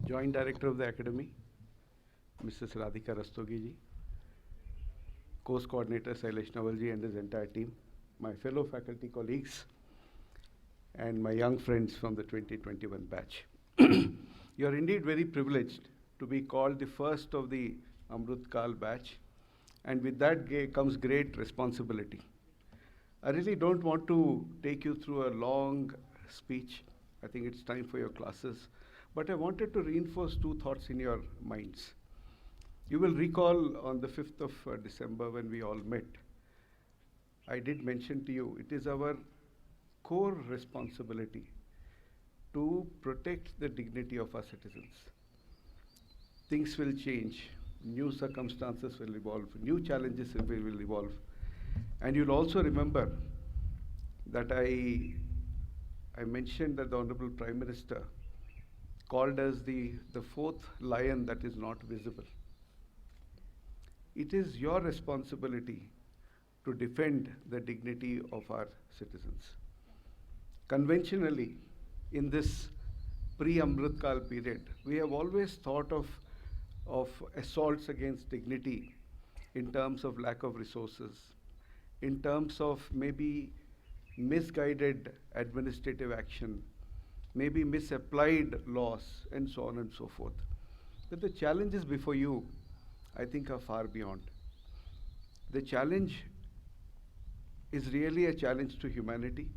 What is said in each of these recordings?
Joint Director of the Academy, Mrs. Radhika Rastogi ji, Course Coordinator Sailesh Naval ji and his entire team, my fellow faculty colleagues, and my young friends from the 2021 batch. You are indeed very privileged to be called the first of the Amrit Kal batch, and with that comes great responsibility. I really don't want to take you through a long speech. I think it's time for your classes. But I wanted to reinforce two thoughts in your minds. You will recall on the 5th of December when we all met, I did mention to you, it is our core responsibility to protect the dignity of our citizens. Things will change, new circumstances will evolve, new challenges will evolve. And you'll also remember that I mentioned that the Honorable Prime Minister called us the fourth lion that is not visible. It is your responsibility to defend the dignity of our citizens. Conventionally, in this pre-Amrit Kal period, we have always thought of assaults against dignity in terms of lack of resources, in terms of maybe misguided administrative action, maybe misapplied laws, and so on and so forth. But the challenges before you, I think, are far beyond. The challenge is really a challenge to humanity.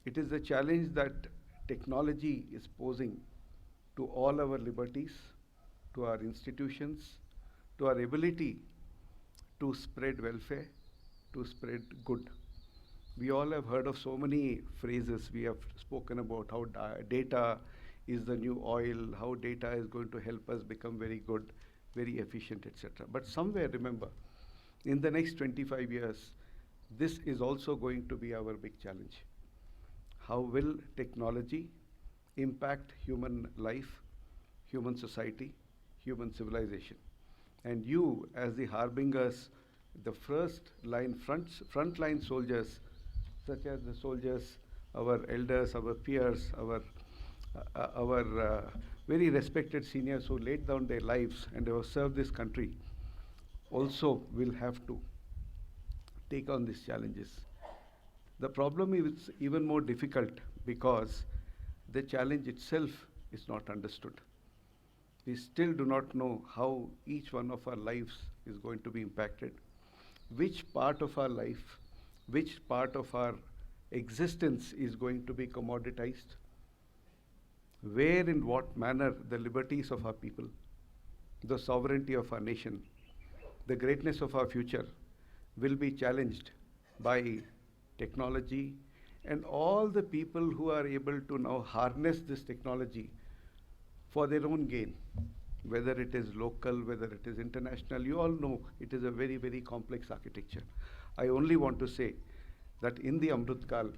It is a challenge that technology is posing to all our liberties, to our institutions, to our ability to spread welfare, to spread good. We all have heard of so many phrases. We have spoken about how data is the new oil, how data is going to help us become very good, very efficient, etc. But somewhere, remember, in the next 25 years, this is also going to be our big challenge. How will technology impact human life, human society, human civilization? And you, as the harbingers, the frontline soldiers, such as the soldiers, our elders, our peers, our very respected seniors who laid down their lives and have served this country, also will have to take on these challenges. The problem is even more difficult because the challenge itself is not understood. We still do not know how each one of our lives is going to be impacted, which part of our life, which part of our existence is going to be commoditized, where in what manner the liberties of our people, the sovereignty of our nation, the greatness of our future will be challenged by technology and all the people who are able to now harness this technology for their own gain, whether it is local, whether it is international. You all know it is a very, very complex architecture. I only want to say that in the Amrit Kal,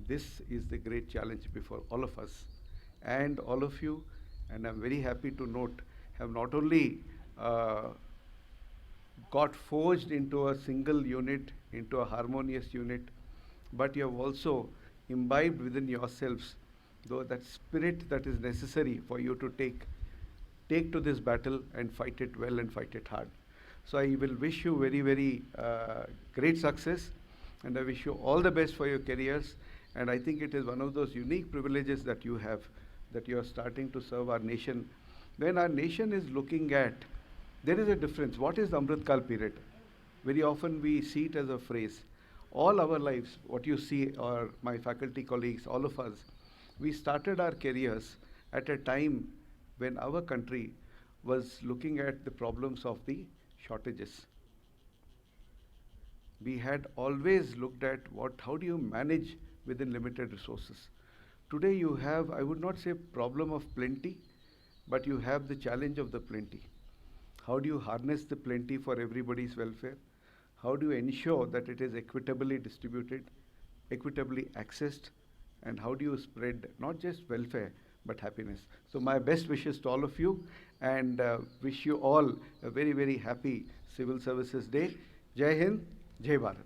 this is the great challenge before all of us and all of you. And I'm very happy to note, have not only got forged into a single unit, into a harmonious unit, but you have also imbibed within yourselves that spirit that is necessary for you to take to this battle and fight it well and fight it hard. So I will wish you very, very great success, and I wish you all the best for your careers. And I think it is one of those unique privileges that you have, that you are starting to serve our nation. When our nation is looking at, there is a difference. What is the Amrit Kal period? Very often we see it as a phrase. All our lives, what you see, or my faculty colleagues, all of us, we started our careers at a time when our country was looking at the problems of the shortages. We had always looked at how do you manage within limited resources. Today you have, I would not say problem of plenty, but you have the challenge of the plenty. How do you harness the plenty for everybody's welfare? How do you ensure that it is equitably distributed, equitably accessed, and how do you spread not just welfare, but happiness? So my best wishes to all of you, and wish you all a very, very happy Civil Services Day. Jai Hind, Jai Bharat.